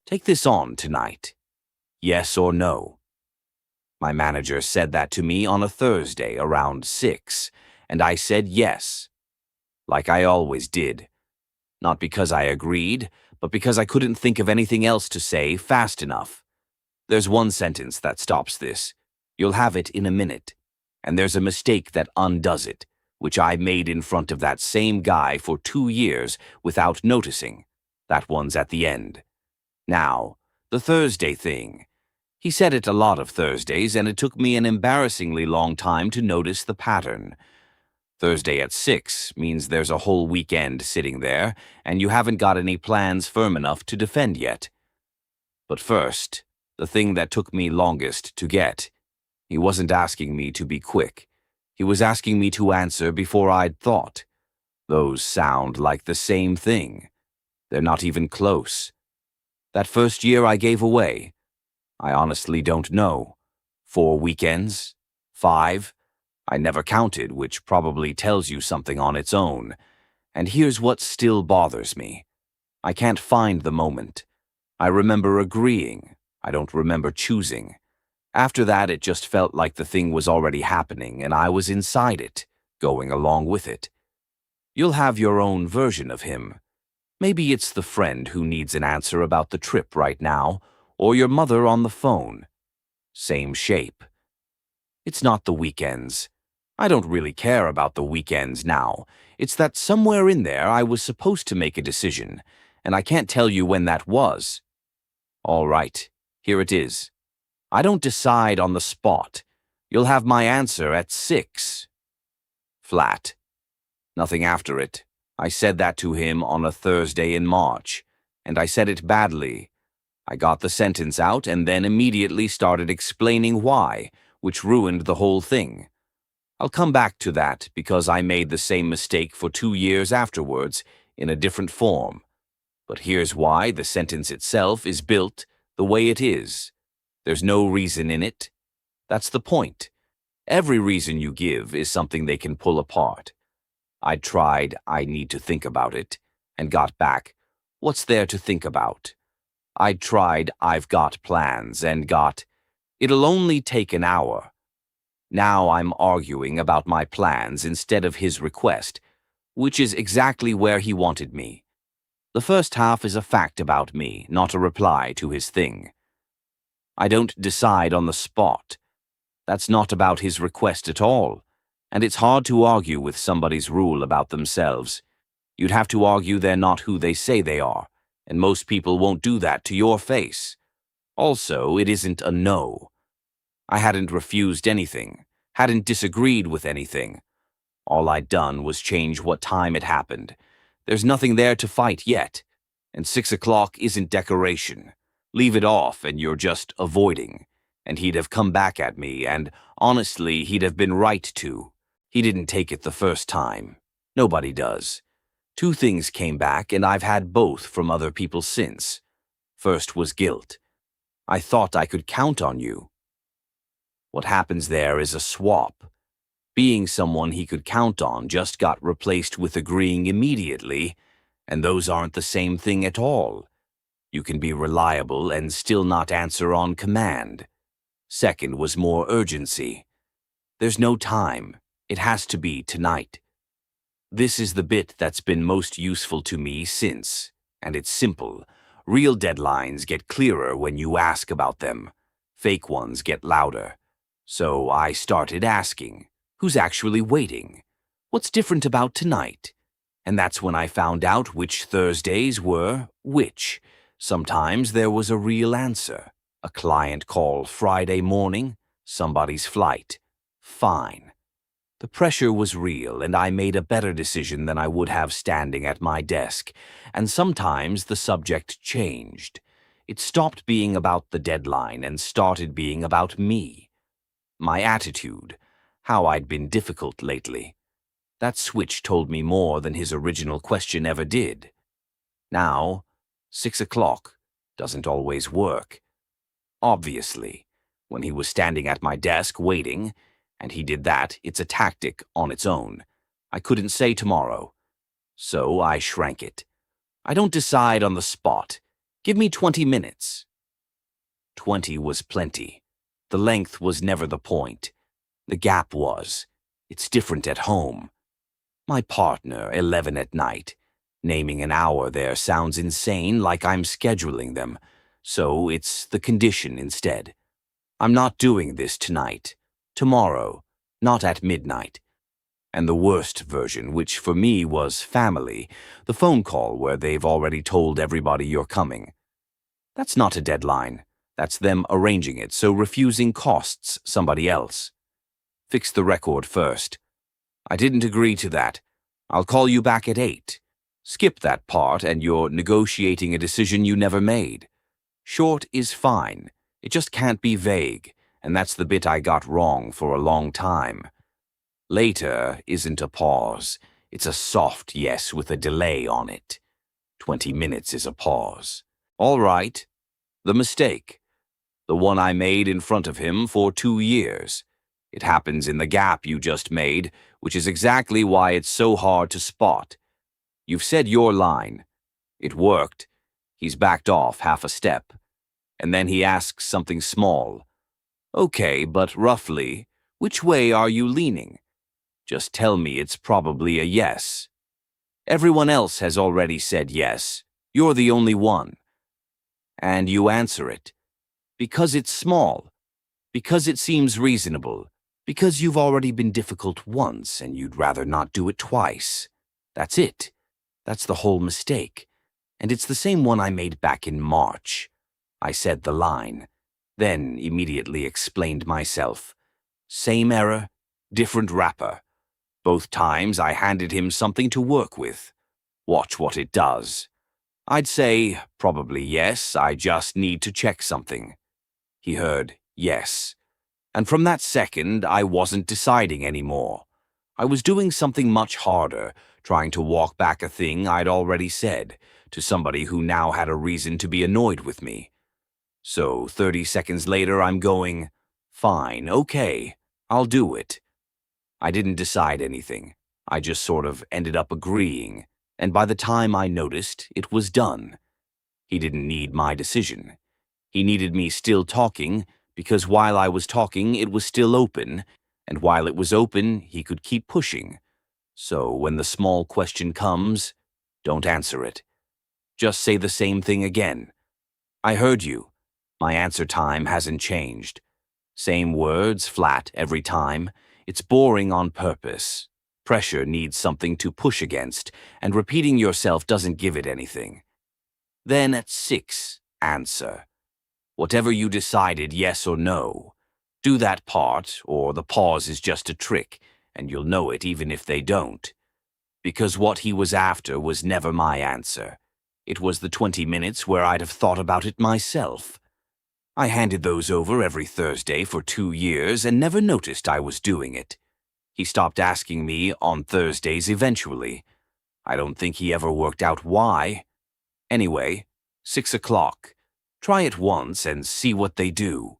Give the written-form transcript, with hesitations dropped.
Take this on tonight. Yes or no? My manager said that to me on a Thursday around 6, and I said yes, like I always did. Not because I agreed, but because I couldn't think of anything else to say fast enough. There's one sentence that stops this. You'll have it in a minute. And there's a mistake that undoes it, which I made in front of that same guy for 2 years without noticing. That one's at the end. Now, the Thursday thing. He said it a lot of Thursdays, and it took me an embarrassingly long time to notice the pattern. Thursday at 6 means there's a whole weekend sitting there, and you haven't got any plans firm enough to defend yet. But first, the thing that took me longest to get. He wasn't asking me to be quick. He was asking me to answer before I'd thought. Those sound like the same thing. They're not even close. That first year I gave away. I honestly don't know. 4 weekends? 5? I never counted, which probably tells you something on its own. And here's what still bothers me. I can't find the moment. I remember agreeing. I don't remember choosing. After that, it just felt like the thing was already happening, and I was inside it, going along with it. You'll have your own version of him. Maybe it's the friend who needs an answer about the trip right now, or your mother on the phone. Same shape. It's not the weekends. I don't really care about the weekends now. It's that somewhere in there I was supposed to make a decision, and I can't tell you when that was. All right, here it is. I don't decide on the spot. You'll have my answer at 6. Flat. Nothing after it. I said that to him on a Thursday in March, and I said it badly. I got the sentence out and then immediately started explaining why, which ruined the whole thing. I'll come back to that because I made the same mistake for 2 years afterwards in a different form. But here's why the sentence itself is built the way it is. There's no reason in it. That's the point. Every reason you give is something they can pull apart. I tried, I need to think about it, and got back, what's there to think about? I tried, I've got plans, and got, it'll only take an hour. Now I'm arguing about my plans instead of his request, which is exactly where he wanted me. The first half is a fact about me, not a reply to his thing. I don't decide on the spot. That's not about his request at all, and it's hard to argue with somebody's rule about themselves. You'd have to argue they're not who they say they are, and most people won't do that to your face. Also, it isn't a no. I hadn't refused anything, hadn't disagreed with anything. All I'd done was change what time it happened. There's nothing there to fight yet, and 6 o'clock isn't decoration. Leave it off and you're just avoiding. And he'd have come back at me, and honestly, he'd have been right to. He didn't take it the first time. Nobody does. 2 things came back, and I've had both from other people since. First was guilt. I thought I could count on you. What happens there is a swap. Being someone he could count on just got replaced with agreeing immediately, and those aren't the same thing at all. You can be reliable and still not answer on command. Second was more urgency. There's no time. It has to be tonight. This is the bit that's been most useful to me since, and it's simple. Real deadlines get clearer when you ask about them. Fake ones get louder. So I started asking, who's actually waiting? What's different about tonight? And that's when I found out which Thursdays were which. Sometimes there was a real answer. A client call Friday morning, somebody's flight. Fine. The pressure was real, and I made a better decision than I would have standing at my desk, and sometimes the subject changed. It stopped being about the deadline and started being about me. My attitude, how I'd been difficult lately. That switch told me more than his original question ever did. Now, 6 o'clock doesn't always work. Obviously, when he was standing at my desk waiting, and he did that, it's a tactic on its own. I couldn't say tomorrow. So I shrank it. I don't decide on the spot. Give me 20 minutes. 20 was plenty. The length was never the point. The gap was. It's different at home. My partner, 11 at night. Naming an hour there sounds insane, like I'm scheduling them. So it's the condition instead. I'm not doing this tonight. Tomorrow. Not at midnight. And the worst version, which for me was family, the phone call where they've already told everybody you're coming. That's not a deadline. That's them arranging it, so refusing costs somebody else. Fix the record first. I didn't agree to that. I'll call you back at 8. Skip that part and you're negotiating a decision you never made. Short is fine. It just can't be vague, and that's the bit I got wrong for a long time. Later isn't a pause. It's a soft yes with a delay on it. 20 minutes is a pause. All right. The mistake. The one I made in front of him for 2 years. It happens in the gap you just made, which is exactly why it's so hard to spot. You've said your line. It worked. He's backed off half a step. And then he asks something small. Okay, but roughly, which way are you leaning? Just tell me it's probably a yes. Everyone else has already said yes. You're the only one. And you answer it. Because it's small. Because it seems reasonable. Because you've already been difficult once and you'd rather not do it twice. That's it. That's the whole mistake. And it's the same one I made back in March. I said the line, then immediately explained myself. Same error, different wrapper. Both times I handed him something to work with. Watch what it does. I'd say, probably yes, I just need to check something. He heard yes. And from that second, I wasn't deciding anymore. I was doing something much harder, trying to walk back a thing I'd already said, to somebody who now had a reason to be annoyed with me. So 30 seconds later, I'm going, fine, okay, I'll do it. I didn't decide anything. I just sort of ended up agreeing, and by the time I noticed, it was done. He didn't need my decision. He needed me still talking, because while I was talking, it was still open, and while it was open, he could keep pushing. So when the small question comes, don't answer it. Just say the same thing again. I heard you. My answer time hasn't changed. Same words, flat, every time. It's boring on purpose. Pressure needs something to push against, and repeating yourself doesn't give it anything. Then at 6, answer. Whatever you decided, yes or no. Do that part, or the pause is just a trick, and you'll know it even if they don't. Because what he was after was never my answer. It was the 20 minutes where I'd have thought about it myself. I handed those over every Thursday for 2 years and never noticed I was doing it. He stopped asking me on Thursdays eventually. I don't think he ever worked out why. Anyway, 6 o'clock. Try it once and see what they do.